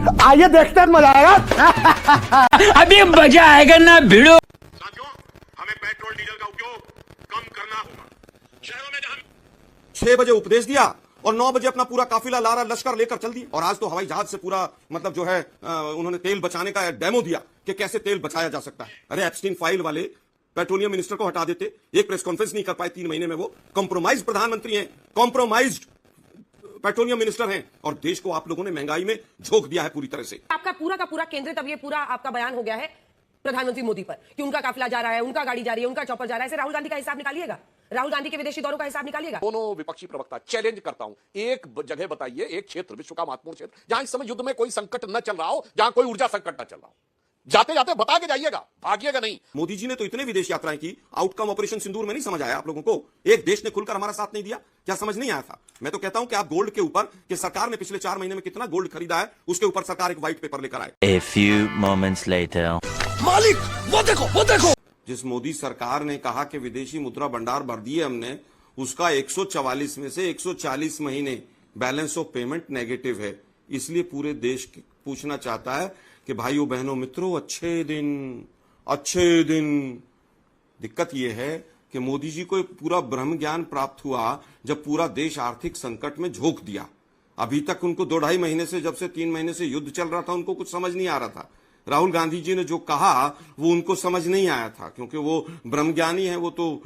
आइए देखते हैं, मजा आएगा। अभी मजा आएगा ना भिड़ो। साथियों, हमें पेट्रोल डीजल का उपयोग कम करना होगा। शहरों में जहां 6 बजे उपदेश दिया और 9 बजे अपना पूरा काफिला लारा लश्कर लेकर चल दिए। और आज तो हवाई जहाज से पूरा मतलब जो है उन्होंने तेल बचाने का डेमो दिया कि कैसे तेल बचाया जा सकता है। अरे एप्स्टीन फाइल वाले पेट्रोलियम मिनिस्टर को हटा देते, एक प्रेस कॉन्फ्रेंस नहीं कर पाए 3 महीने में। वो कॉम्प्रोमाइज प्रधानमंत्री हैं, कॉम्प्रोमाइज्ड पेट्रोलियम मिनिस्टर हैं, और देश को आप लोगों ने महंगाई में झोंक दिया है पूरी तरह से। आपका पूरा का पूरा केंद्रित अब ये पूरा आपका बयान हो गया है प्रधानमंत्री मोदी पर कि उनका काफिला जा रहा है, उनका गाड़ी जा रही है, उनका चौपर जा रहा है। ऐसे राहुल गांधी का हिसाब निकालिएगा, राहुल गांधी के विदेशी दौरों का हिसाब निकालिएगा। दोनों विपक्षी प्रवक्ता चैलेंज करता हूं, एक जगह बताइए, एक क्षेत्र विश्व का महत्वपूर्ण क्षेत्र जहां इस समय युद्ध में कोई संकट न चल रहा हो, जहां कोई ऊर्जा संकट न चल रहा हो। जाते जाते बता के जाइएगा, भागिएगा नहीं। मोदी जी ने तो इतने विदेश यात्राएं की, आउटकम ऑपरेशन सिंदूर में नहीं समझ आया आप लोगों को? एक देश ने खुलकर हमारा साथ नहीं दिया, क्या समझ नहीं आया था? मैं तो कहता हूं कि आप गोल्ड के ऊपर, कि सरकार ने पिछले 4 महीने में कितना गोल्ड खरीदा है, उसके ऊपर सरकार एक व्हाइट पेपर लेकर आए। A few moments later. मालिक वो देखो, वो देखो। जिस मोदी सरकार ने कहा कि विदेशी मुद्रा भंडार भर दिए हमने, उसका 144 में से 140 महीने बैलेंस ऑफ पेमेंट नेगेटिव है। इसलिए पूरे देश पूछना चाहता है कि भाइयों बहनों मित्रों, अच्छे दिन। दिक्कत यह है कि मोदी जी को पूरा ब्रह्म ज्ञान प्राप्त हुआ जब पूरा देश आर्थिक संकट में झोंक दिया। अभी तक उनको 2-2.5 महीने से, जब से 3 महीने से युद्ध चल रहा था, उनको कुछ समझ नहीं आ रहा था। राहुल गांधी जी ने जो कहा वो उनको समझ नहीं आया था, क्योंकि वो ब्रह्मज्ञानी है, वो तो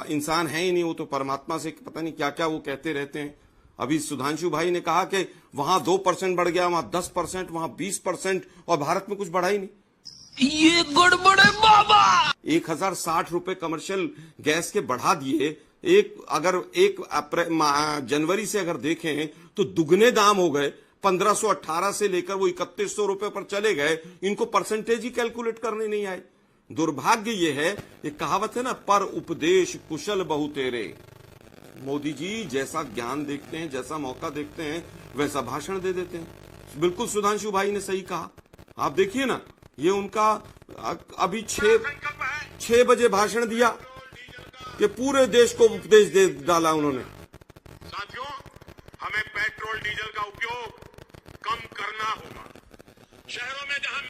इंसान है ही नहीं, वो तो परमात्मा से पता नहीं क्या क्या वो कहते रहते हैं। अभी सुधांशु भाई ने कहा कि वहां 2% बढ़ गया, वहां 10%, वहां 20%, और भारत में कुछ बढ़ा ही नहीं। ये गड़बड़ है बाबा। 1060 रुपए कमर्शियल गैस के बढ़ा दिए। अगर 1 जनवरी से अगर देखें तो दुगने दाम हो गए। 1518 से लेकर वो 3100 रुपए पर चले गए। इनको परसेंटेज ही कैलकुलेट करने नहीं आए। दुर्भाग्य ये है, ये कहावत है ना, पर उपदेश कुशल बहु तेरे। मोदी जी जैसा ज्ञान देखते हैं, जैसा मौका देखते हैं, वैसा भाषण दे देते हैं। बिल्कुल सुधांशु भाई ने सही कहा। आप देखिए ना, ये उनका अभी 6 बजे भाषण दिया कि पूरे देश को उपदेश दे डाला उन्होंने। साथियों, हमें पेट्रोल डीजल का उपयोग कम करना होगा। शहरों में जहां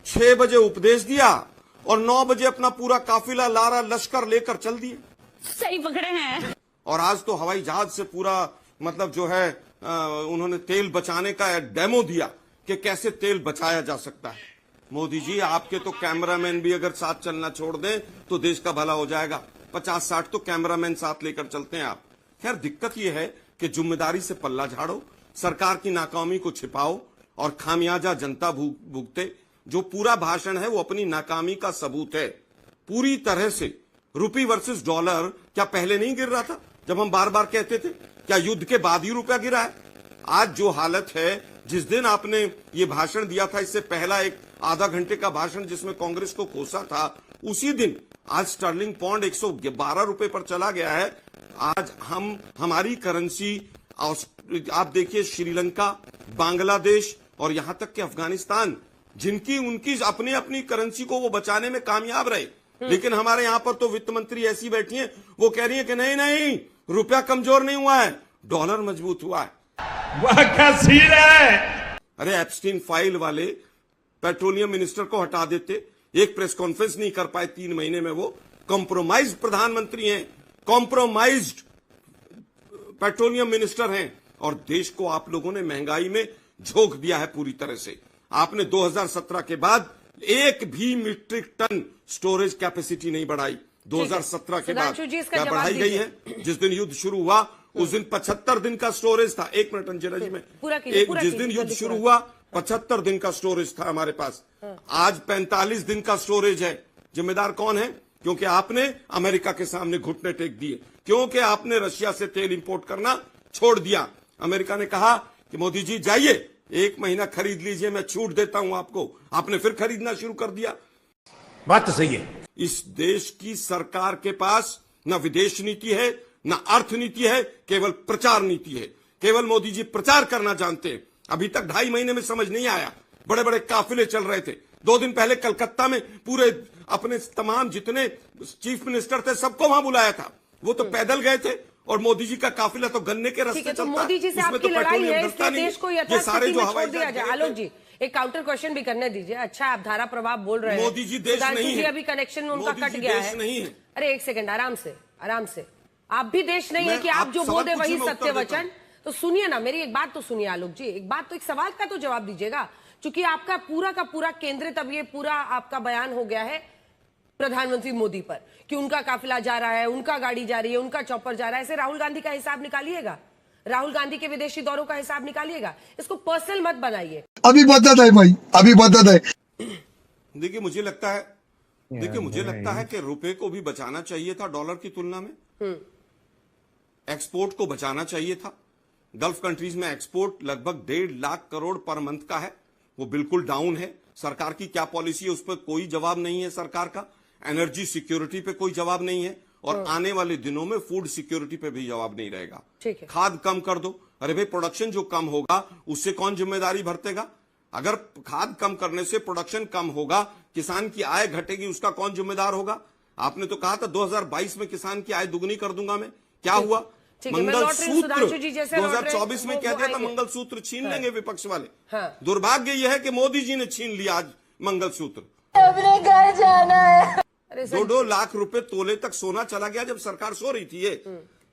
6 बजे उपदेश दिया और 9 बजे अपना पूरा काफिला लारा लश्कर लेकर चल दिए। सही पकड़े हैं। और आज तो हवाई जहाज से पूरा मतलब जो है उन्होंने तेल बचाने का डेमो दिया कि कैसे तेल बचाया जा सकता है। मोदी जी, आपके तो कैमरामैन भी अगर साथ चलना छोड़ दें तो देश का भला हो जाएगा। 50-60 तो कैमरामैन साथ लेकर चलते हैं आप। खैर, दिक्कत यह है कि जिम्मेदारी से पल्ला झाड़ो, सरकार की नाकामी को छिपाओ और खामियाजा जनता भुगते। जो पूरा भाषण है वो अपनी नाकामी का सबूत है पूरी तरह से। रुपी वर्सेस डॉलर क्या पहले नहीं गिर रहा था जब हम बार बार कहते थे? क्या युद्ध के बाद ही रुपया गिरा है? आज जो हालत है, जिस दिन आपने ये भाषण दिया था, इससे पहला एक आधा घंटे का भाषण जिसमें कांग्रेस को कोसा था, उसी दिन आज स्टर्लिंग पौंड 112 रुपए पर चला गया है। आज हमारी करेंसी, आप देखिए श्रीलंका, बांग्लादेश और यहां तक कि अफगानिस्तान, जिनकी उनकी अपनी करेंसी को वो बचाने में कामयाब रहे, लेकिन हमारे यहां पर तो वित्त मंत्री ऐसी बैठी हैं, वो कह रही है कि नहीं, रुपया कमजोर नहीं हुआ है, डॉलर मजबूत हुआ है। वह क्या सीन है। अरे एप्स्टीन फाइल वाले पेट्रोलियम मिनिस्टर को हटा देते, एक प्रेस कॉन्फ्रेंस नहीं कर पाए 3 महीने में। वो कॉम्प्रोमाइज प्रधानमंत्री हैं, कॉम्प्रोमाइज्ड पेट्रोलियम मिनिस्टर हैं, और देश को आप लोगों ने महंगाई में झोंक दिया है पूरी तरह से। आपने 2017 के बाद एक भी मीट्रिक टन स्टोरेज कैपेसिटी नहीं बढ़ाई। 2017 के बाद क्या बढ़ाई गई है? जिस दिन युद्ध शुरू हुआ उस दिन 75 दिन का स्टोरेज था। 1 मिनट अंजना जी में, जिस दिन युद्ध शुरू हुआ 75 दिन का स्टोरेज था हमारे पास। आज 45 दिन का स्टोरेज है। जिम्मेदार कौन है? क्योंकि आपने अमेरिका के सामने घुटने टेक दिए, क्योंकि आपने रशिया से तेल इंपोर्ट करना छोड़ दिया। अमेरिका ने कहा कि मोदी जी जाइए, 1 महीना खरीद लीजिए, मैं छूट देता हूं आपको। आपने फिर खरीदना शुरू कर दिया। बात तो सही है। इस देश की सरकार के पास न विदेश नीति है, न अर्थ नीति है, केवल प्रचार नीति है। केवल मोदी जी प्रचार करना जानते हैं। अभी तक 2.5 महीने में समझ नहीं आया। बड़े बड़े काफिले चल रहे थे। 2 दिन पहले कलकत्ता में पूरे अपने तमाम जितने चीफ मिनिस्टर थे सबको वहां बुलाया था। वो तो पैदल गए थे और मोदी जी का काफिला तो गन्ने के रास्ते ठीक है, तो चलता मोदी जी से उसमें आपकी तो लड़ाई पेट्रोलियम है, डलता इसलिए नहीं। देश को ये यथास्थिति सारे जो में हवाई छोड़ दिया जहाज जाए। गए आलोक थे, जी, एक काउंटर क्वेश्चन भी करने दीजिए। अच्छा, आप धारा प्रभाव बोल रहे हैं, मोदी जी देश सुधांशु नहीं जी है। अभी कनेक्शन में उनका मोदी कट जी गया देश है। नहीं है। अरे एक सेकंड, आराम से आराम से। आप भी देश नहीं है मैं कि आप आप जो सवाल बोल दे वही पूछिए, मैं सत्य उत्तर देता वचन। तो सुनिए ना, मेरी एक बात तो सुनिए आलोक जी, एक बात तो, एक सवाल का तो जवाब दीजिएगा। चूंकि आपका पूरा का पूरा केंद्रित अब ये पूरा आपका बयान हो गया है प्रधानमंत्री मोदी पर कि उनका काफिला जा रहा है, उनका गाड़ी जा रही है, उनका चॉपर जा रहा है। ऐसे राहुल गांधी का हिसाब निकालिएगा, राहुल गांधी के विदेशी दौरों का हिसाब निकालिएगा। इसको पर्सनल मत बनाइए। अभी बदत है भाई, अभी बदत है। देखिए मुझे लगता है कि रुपए को भी बचाना चाहिए था डॉलर की तुलना में। एक्सपोर्ट को बचाना चाहिए था। गल्फ कंट्रीज में एक्सपोर्ट लगभग 1.5 लाख करोड़ पर मंथ का है, वो बिल्कुल डाउन है। सरकार की क्या पॉलिसी है उस पर कोई जवाब नहीं है सरकार का। एनर्जी सिक्योरिटी पे कोई जवाब नहीं है, और आने वाले दिनों में फूड सिक्योरिटी पे भी जवाब नहीं रहेगा। ठीक है। खाद कम कर दो। अरे भाई, प्रोडक्शन जो कम होगा उससे कौन जिम्मेदारी भरतेगा? अगर खाद कम करने से प्रोडक्शन कम होगा, किसान की आय घटेगी, उसका कौन जिम्मेदार होगा? आपने तो कहा था 2022 में किसान की आय दुगनी कर दूंगा मैं, क्या हुआ? मंगलसूत्र 2024 में कहते थे मंगलसूत्र छीन लेंगे विपक्ष वाले। हाँ। दुर्भाग्य यह है कि मोदी जी ने छीन लिया आज मंगलसूत्र। अपने घर जाना है। 2-2 लाख रुपए तोले तक सोना चला गया जब सरकार सो रही थी। ये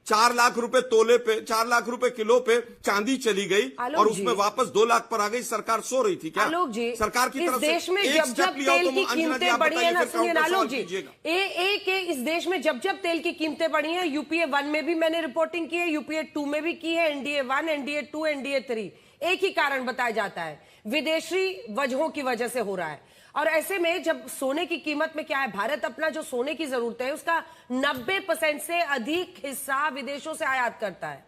4 लाख रुपए तोले पे, 4 लाख रुपए किलो पे चांदी चली गई, और उसमें वापस 2 लाख पर आ गई। सरकार सो रही थी क्या? आलोक जी, सरकार की तरफ इस देश में एक जब स्टेप जब लिया हो तेल तो की अंजना जी कीमतें आप बढ़ी है बताइए, ना, फिर सुनिए काउंटर आलोक सवाल जी, कीजिएगा। इस देश में जब जब तेल की कीमतें बढ़ी हैं, यूपीए 1 में भी मैंने रिपोर्टिंग की है, यूपीए 2 में भी की है, एनडीए 1, एनडीए 2, एनडीए 3, एक ही कारण बताया जाता है, विदेशी वजहों की वजह से हो रहा है। और ऐसे में जब सोने की कीमत में क्या है, भारत अपना जो सोने की जरूरत है उसका 90% से अधिक हिस्सा विदेशों से आयात करता है,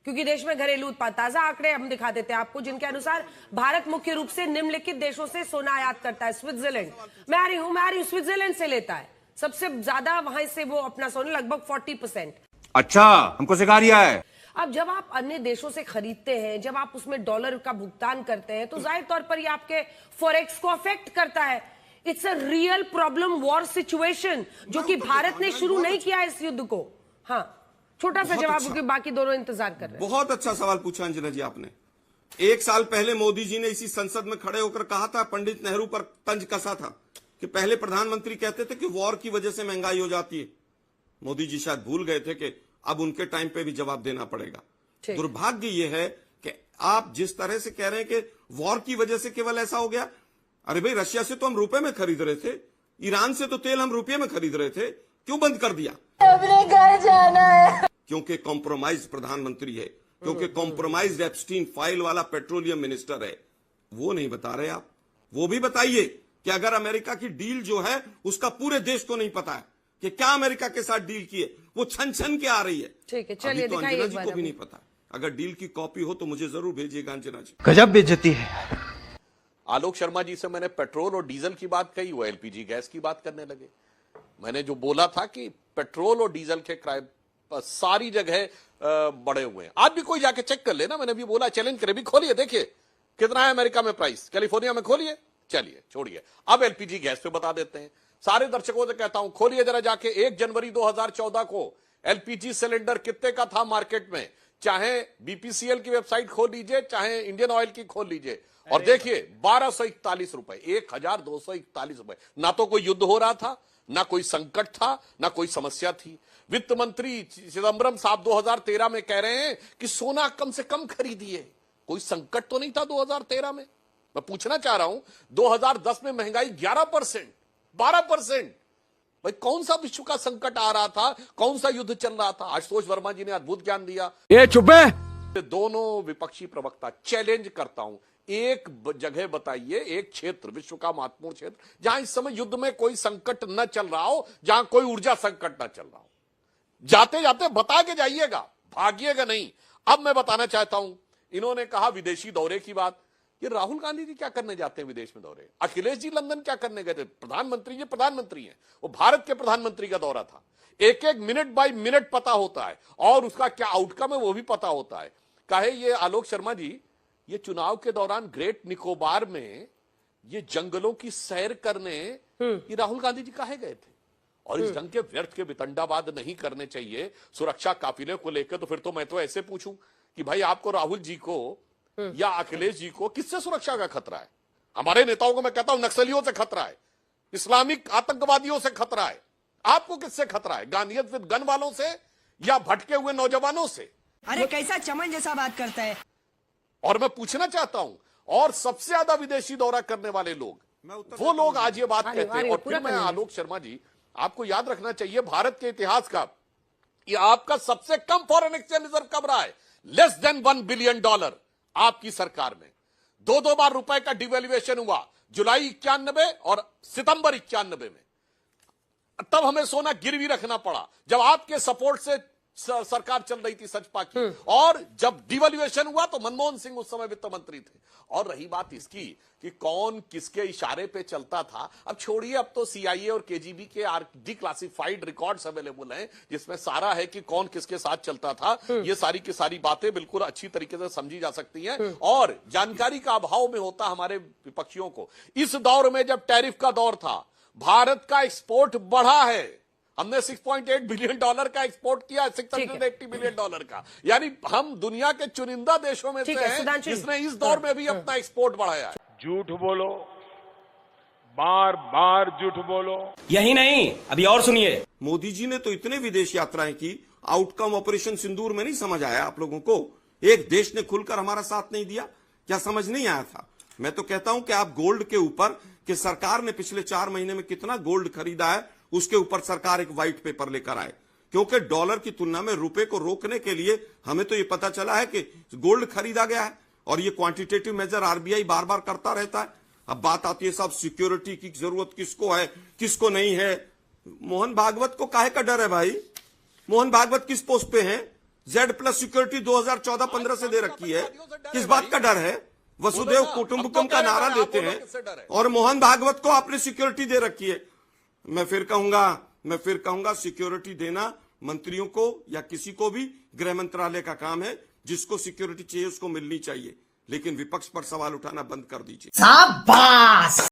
क्योंकि देश में घरेलू उत्पाद, ताजा आंकड़े हम दिखा देते हैं आपको, जिनके अनुसार भारत मुख्य रूप से निम्नलिखित देशों से सोना आयात करता है। स्विट्जरलैंड, मैं आ रही हूं, स्विट्जरलैंड से लेता है सबसे ज्यादा, वहां से वो अपना सोना लगभग 40%। अच्छा, हमको सिखा रिया है। अब जब आप अन्य देशों से खरीदते हैं, जब आप उसमें डॉलर का भुगतान करते हैं, तो जाहिर तौर पर ये आपके फॉरेक्स को अफेक्ट करता है। It's a real problem, war situation, जो कि भारत ने शुरू नहीं किया इस युद्ध को। हाँ, छोटा सा जवाब, क्योंकि बाकी दोनों इंतजार कर रहे हैं। बहुत अच्छा सवाल पूछा अंजना जी आपने। 1 साल पहले मोदी जी ने इसी संसद में खड़े होकर कहा था, पंडित नेहरू पर तंज कसा था कि पहले प्रधानमंत्री कहते थे कि वॉर की वजह से महंगाई हो जाती है। मोदी जी शायद भूल गए थे कि अब उनके टाइम पे भी जवाब देना पड़ेगा। दुर्भाग्य यह है कि आप जिस तरह से कह रहे हैं कि वॉर की वजह से केवल ऐसा हो गया। अरे भाई, रशिया से तो हम रुपए में खरीद रहे थे, ईरान से तो तेल हम रुपये में खरीद रहे थे, क्यों बंद कर दिया? अपने घर जाना है। क्योंकि कॉम्प्रोमाइज प्रधानमंत्री है, क्योंकि कॉम्प्रोमाइज एप्स्टीन फाइल वाला पेट्रोलियम मिनिस्टर है। वो नहीं बता रहे आप। वो भी बताइए कि अगर अमेरिका की डील जो है उसका पूरे देश को नहीं पता है कि क्या अमेरिका के साथ डील की है, वो छन छन के आ रही है। ठीक है, चलिए तो दिखाइए अंजना एक जी बार को भी अभी। नहीं पता। अगर डील की कॉपी हो तो मुझे जरूर भेजिएगा अंजना जी। गजब बेइज्जती है। आलोक शर्मा जी से मैंने पेट्रोल और डीजल की बात कही, वो एलपीजी गैस की बात करने लगे। मैंने जो बोला था कि पेट्रोल और डीजल के किराए सारी जगह बढ़े हुए हैं। आज भी कोई जाके चेक कर लेना, मैंने भी बोला, चैलेंज करे, भी खोलिए, देखिए कितना है अमेरिका में प्राइस, कैलिफोर्निया में खोलिए। चलिए छोड़िए, अब एलपीजी गैस पे बता देते हैं। सारे दर्शकों से कहता हूं, खोलिए जरा जाके 1 जनवरी 2014 को एलपीजी सिलेंडर कितने का था मार्केट में, चाहे बीपीसीएल की वेबसाइट खोल लीजिए, चाहे इंडियन ऑयल की खोल लीजिए, और देखिए 1241 रुपए, 1241 रुपए। ना तो कोई युद्ध हो रहा था, ना कोई संकट था, ना कोई समस्या थी। वित्त मंत्री चिदम्बरम साहब 2013 में कह रहे हैं कि सोना कम से कम खरीदिए। कोई संकट तो नहीं था 2013 में। मैं पूछना चाह रहा हूं, 2010 में महंगाई 11%, 12%। भाई, कौन सा विश्व का संकट आ रहा था, कौन सा युद्ध चल रहा था? आशुतोष वर्मा जी ने अद्भुत ज्ञान दिया। ये चुप है। दोनों विपक्षी प्रवक्ता, चैलेंज करता हूं, एक जगह बताइए, एक क्षेत्र, विश्व का महत्वपूर्ण क्षेत्र, जहां इस समय युद्ध में कोई संकट न चल रहा हो, जहां कोई ऊर्जा संकट न चल रहा हो। जाते जाते बता के जाइएगा, भागिएगा नहीं। अब मैं बताना चाहता हूं, इन्होंने कहा विदेशी दौरे की बात। ये राहुल गांधी जी क्या करने जाते हैं विदेश में दौरे? अखिलेश जी लंदन क्या करने गए थे? प्रधानमंत्री जी प्रधानमंत्री हैं, वो भारत के प्रधानमंत्री का दौरा था। एक एक मिनट बाय मिनट पता होता है, और उसका क्या आउटकम है वो भी पता होता है। कहे ये आलोक शर्मा जी, ये चुनाव के दौरान ग्रेट निकोबार में ये जंगलों की सैर करने ये राहुल गांधी जी काहे गए थे? और इस ढंग के व्यर्थ के वितंडावाद नहीं करने चाहिए सुरक्षा काफिले को लेकर। तो फिर तो मैं तो ऐसे पूछूं कि भाई आपको राहुल जी को या अखिलेश जी को किससे सुरक्षा का खतरा है? हमारे नेताओं को मैं कहता हूं नक्सलियों से खतरा है, इस्लामिक आतंकवादियों से खतरा है। आपको किससे खतरा है? गांधीयत विद गन वालों से या भटके हुए नौजवानों से? अरे कैसा चमन जैसा बात करता है। और मैं पूछना चाहता हूं, और सबसे ज्यादा विदेशी दौरा करने वाले लोग, वो लोग आज ये बात कहते हैं। और फिर मैं आलोक शर्मा जी, आपको याद रखना चाहिए भारत के इतिहास का, ये आपका सबसे कम फॉरेन एक्सचेंज रिजर्व कब रहा है? लेस देन $1 बिलियन आपकी सरकार में। 2 बार रुपए का डिवेल्युएशन हुआ, जुलाई 91 और सितंबर 91 में। तब हमें सोना गिरवी रखना पड़ा जब आपके सपोर्ट से सरकार चल रही थी सचपा की। और जब डिवैल्यूएशन हुआ तो मनमोहन सिंह उस समय वित्त मंत्री थे। और रही बात इसकी कि कौन किसके इशारे पे चलता था, अब छोड़िए, अब तो सीआईए और केजीबी के डिक्लासिफाइड रिकॉर्ड्स अवेलेबल हैं जिसमें सारा है कि कौन किसके साथ चलता था। ये सारी की सारी बातें बिल्कुल अच्छी तरीके से समझी जा सकती हैं। और जानकारी का अभाव में होता हमारे विपक्षियों को। इस दौर में जब टैरिफ का दौर था, भारत का एक्सपोर्ट बढ़ा है। हमने $6.8 बिलियन का एक्सपोर्ट किया, $680 बिलियन का। यानी हम दुनिया के चुनिंदा देशों में से हैं जिसने इस दौर में भी अपना एक्सपोर्ट बढ़ाया है। झूठ बोलो, बार बार झूठ बोलो। यही नहीं, अभी और सुनिए। मोदी जी ने तो इतने विदेश यात्राएं की, आउटकम ऑपरेशन सिंदूर में नहीं समझ आया आप लोगों को? एक देश ने खुलकर हमारा साथ नहीं दिया, क्या समझ नहीं आया था? मैं तो कहता हूं कि आप गोल्ड के ऊपर, कि सरकार ने पिछले 4 महीने में कितना गोल्ड खरीदा है, उसके ऊपर सरकार एक व्हाइट पेपर लेकर आए। क्योंकि डॉलर की तुलना में रुपए को रोकने के लिए हमें तो ये पता चला है कि गोल्ड खरीदा गया है, और ये क्वांटिटेटिव मेजर आरबीआई बार बार करता रहता है। अब बात आती है साहब सिक्योरिटी की जरूरत किसको है, किसको नहीं है। मोहन भागवत को काहे का डर है भाई? मोहन भागवत किस पोस्ट पे हैं? Z+ सिक्योरिटी 2014-15 से दे रखी है, किस बात का डर है? वसुदेव कुटुंबकम का नारा देते हैं और मोहन भागवत को आपने सिक्योरिटी दे रखी है। मैं फिर कहूंगा सिक्योरिटी देना मंत्रियों को या किसी को भी गृह मंत्रालय का काम है। जिसको सिक्योरिटी चाहिए उसको मिलनी चाहिए, लेकिन विपक्ष पर सवाल उठाना बंद कर दीजिए। शाबाश।